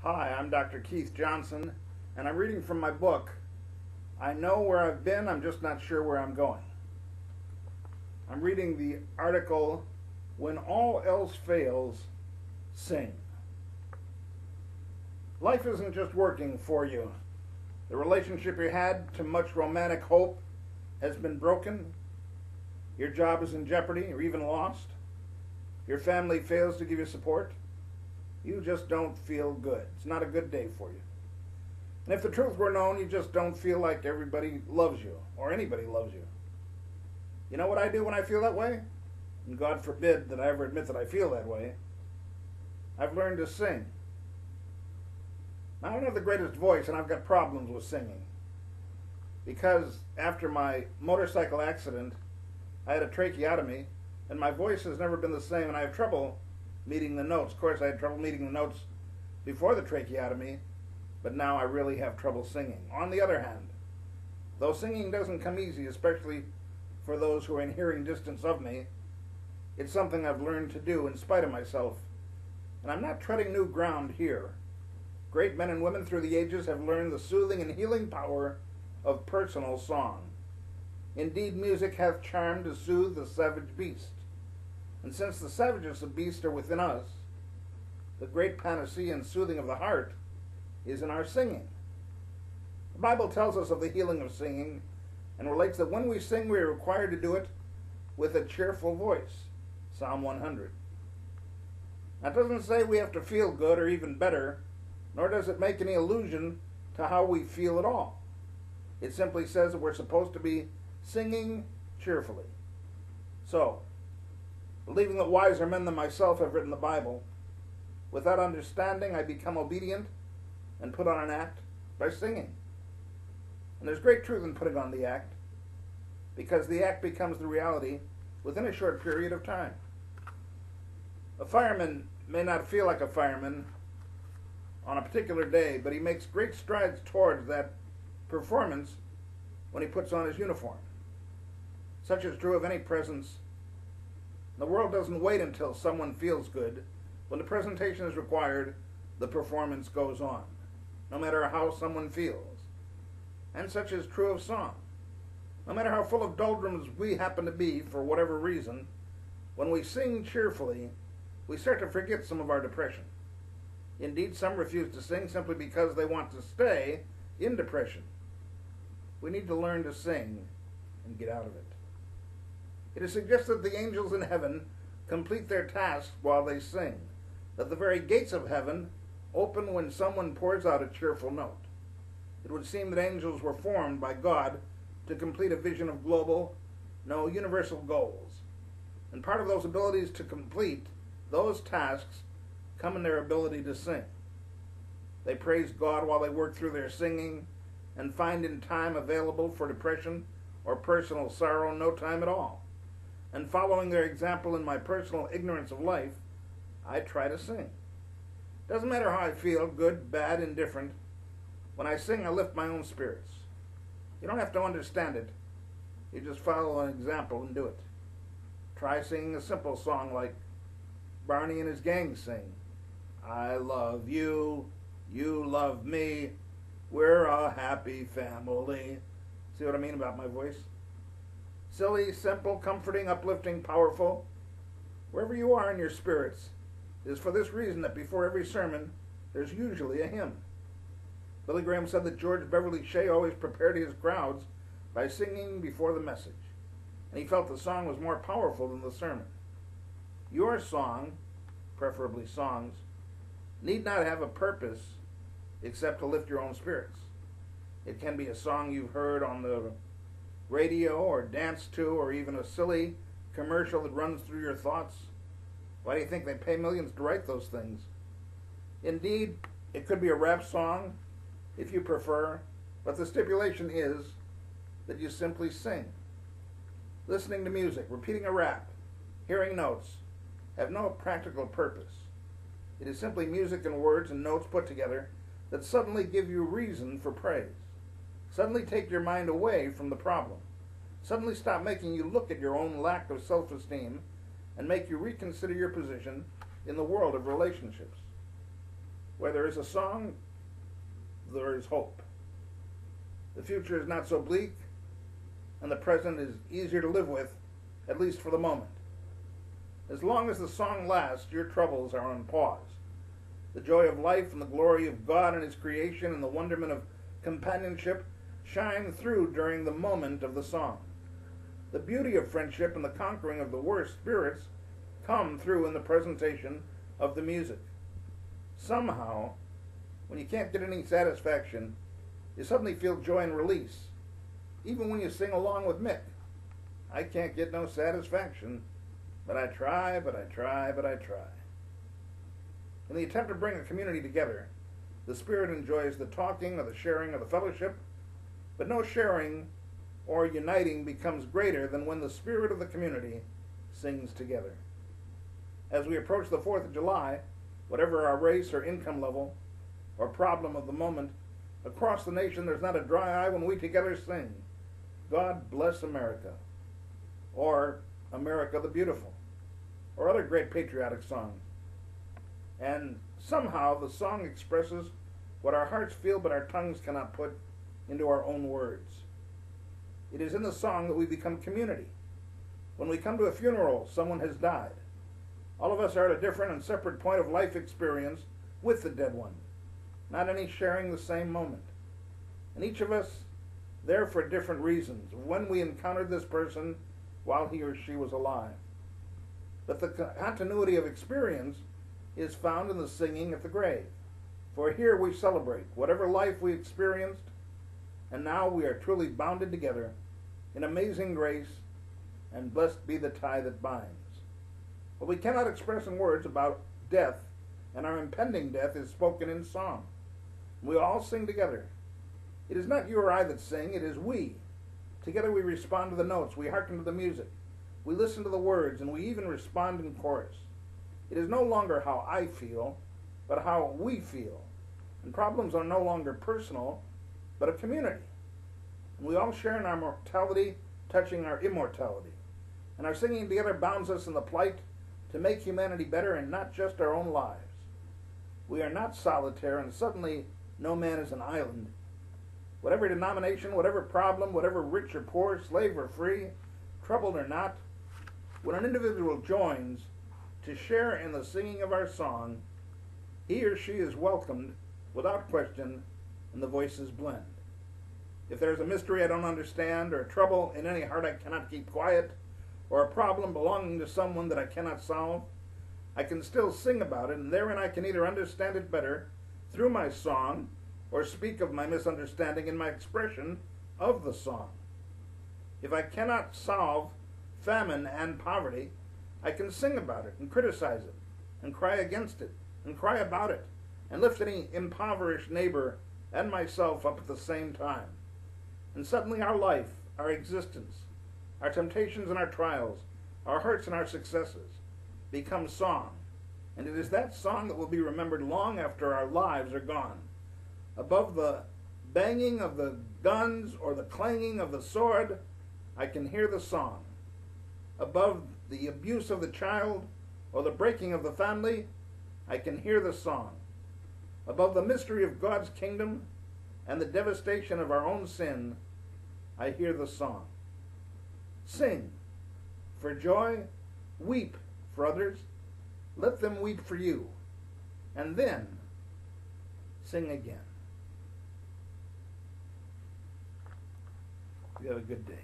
Hi, I'm Dr. Keith Johnson, and I'm reading from my book, I Know Where I've Been, I'm Just Not Sure Where I'm Going. I'm reading the article, When All Else Fails, Sing. Life isn't just working for you. The relationship you had to much romantic hope has been broken. Your job is in jeopardy or even lost. Your family fails to give you support. You just don't feel good. It's not a good day for you. And if the truth were known, you just don't feel like everybody loves you or anybody loves you. You know what I do when I feel that way? And God forbid that I ever admit that I feel that way. I've learned to sing. Now, I don't have the greatest voice, and I've got problems with singing. Because after my motorcycle accident, I had a tracheotomy, and my voice has never been the same, and I have trouble meeting the notes. Of course, I had trouble meeting the notes before the tracheotomy, but now I really have trouble singing. On the other hand, though singing doesn't come easy, especially for those who are in hearing distance of me, it's something I've learned to do in spite of myself. And I'm not treading new ground here. Great men and women through the ages have learned the soothing and healing power of personal song. Indeed, music hath charm to soothe the savage beast. And since the savages of beasts are within us, the great panacea and soothing of the heart is in our singing. The Bible tells us of the healing of singing and relates that when we sing, we are required to do it with a cheerful voice. Psalm 100. Now, it doesn't say we have to feel good or even better, nor does it make any allusion to how we feel at all. It simply says that we're supposed to be singing cheerfully. So, believing that wiser men than myself have written the Bible, without understanding, I become obedient and put on an act by singing. And there's great truth in putting on the act, because the act becomes the reality within a short period of time. A fireman may not feel like a fireman on a particular day, but he makes great strides towards that performance when he puts on his uniform. Such is true of any presence. The world doesn't wait until someone feels good. When the presentation is required, the performance goes on, no matter how someone feels. And such is true of song. No matter how full of doldrums we happen to be for whatever reason, when we sing cheerfully, we start to forget some of our depression. Indeed, some refuse to sing simply because they want to stay in depression. We need to learn to sing and get out of it. It is suggested that the angels in heaven complete their tasks while they sing, that the very gates of heaven open when someone pours out a cheerful note. It would seem that angels were formed by God to complete a vision of global, no, universal goals. And part of those abilities to complete those tasks come in their ability to sing. They praise God while they work through their singing and find in time available for depression or personal sorrow no time at all. And following their example in my personal ignorance of life, I try to sing. Doesn't matter how I feel, good, bad, indifferent. When I sing, I lift my own spirits. You don't have to understand it. You just follow an example and do it. Try singing a simple song like Barney and his gang sing. I love you, you love me, we're a happy family. See what I mean about my voice? Silly, simple, comforting, uplifting, powerful. Wherever you are in your spirits, it is for this reason that before every sermon, there's usually a hymn. Billy Graham said that George Beverly Shea always prepared his crowds by singing before the message, and he felt the song was more powerful than the sermon. Your song, preferably songs, need not have a purpose except to lift your own spirits. It can be a song you've heard on the radio or danced to, or even a silly commercial that runs through your thoughts. Why do you think they pay millions to write those things? Indeed, it could be a rap song, if you prefer, but the stipulation is that you simply sing. Listening to music, repeating a rap, hearing notes, have no practical purpose. It is simply music and words and notes put together that suddenly give you reason for praise. Suddenly take your mind away from the problem. Suddenly stop making you look at your own lack of self-esteem and make you reconsider your position in the world of relationships. Where there is a song, there is hope. The future is not so bleak, and the present is easier to live with, at least for the moment. As long as the song lasts, your troubles are on pause. The joy of life and the glory of God and His creation and the wonderment of companionship shine through during the moment of the song. The beauty of friendship and the conquering of the worst spirits come through in the presentation of the music. Somehow, when you can't get any satisfaction, you suddenly feel joy and release, even when you sing along with Mick. I can't get no satisfaction, but I try, but I try, but I try. In the attempt to bring a community together, the Spirit enjoys the talking or the sharing or the fellowship, but no sharing or uniting becomes greater than when the Spirit of the community sings together. As we approach the 4th of July, whatever our race or income level or problem of the moment, across the nation there's not a dry eye when we together sing, God Bless America, or America the Beautiful, or other great patriotic songs. And somehow the song expresses what our hearts feel but our tongues cannot put into our own words. It is in the song that we become community. When we come to a funeral, someone has died. All of us are at a different and separate point of life experience with the dead one, not any sharing the same moment. And each of us there for different reasons, when we encountered this person while he or she was alive. But the continuity of experience is found in the singing at the grave. For here we celebrate whatever life we experienced, and now we are truly bounded together in amazing grace, and blessed be the tie that binds. What we cannot express in words about death, and our impending death, is spoken in song. We all sing together. It is not you or I that sing, it is we. Together we respond to the notes, we hearken to the music, we listen to the words, and we even respond in chorus. It is no longer how I feel, but how we feel. And problems are no longer personal, but a community. And we all share in our mortality, touching our immortality. And our singing together bounds us in the plight to make humanity better and not just our own lives. We are not solitaire, and suddenly no man is an island. Whatever denomination, whatever problem, whatever rich or poor, slave or free, troubled or not, when an individual joins to share in the singing of our song, he or she is welcomed without question, and the voices blend. If there's a mystery I don't understand, or a trouble in any heart I cannot keep quiet, or a problem belonging to someone that I cannot solve, I can still sing about it, and therein I can either understand it better through my song, or speak of my misunderstanding in my expression of the song. If I cannot solve famine and poverty, I can sing about it and criticize it and cry against it and cry about it and lift any impoverished neighbor and myself up at the same time. And suddenly our life, our existence, our temptations and our trials, our hurts and our successes become song. And it is that song that will be remembered long after our lives are gone. Above the banging of the guns or the clanging of the sword, I can hear the song. Above the abuse of the child or the breaking of the family, I can hear the song. Above the mystery of God's kingdom and the devastation of our own sin, I hear the song. Sing for joy, weep for others, let them weep for you, and then sing again. You have a good day.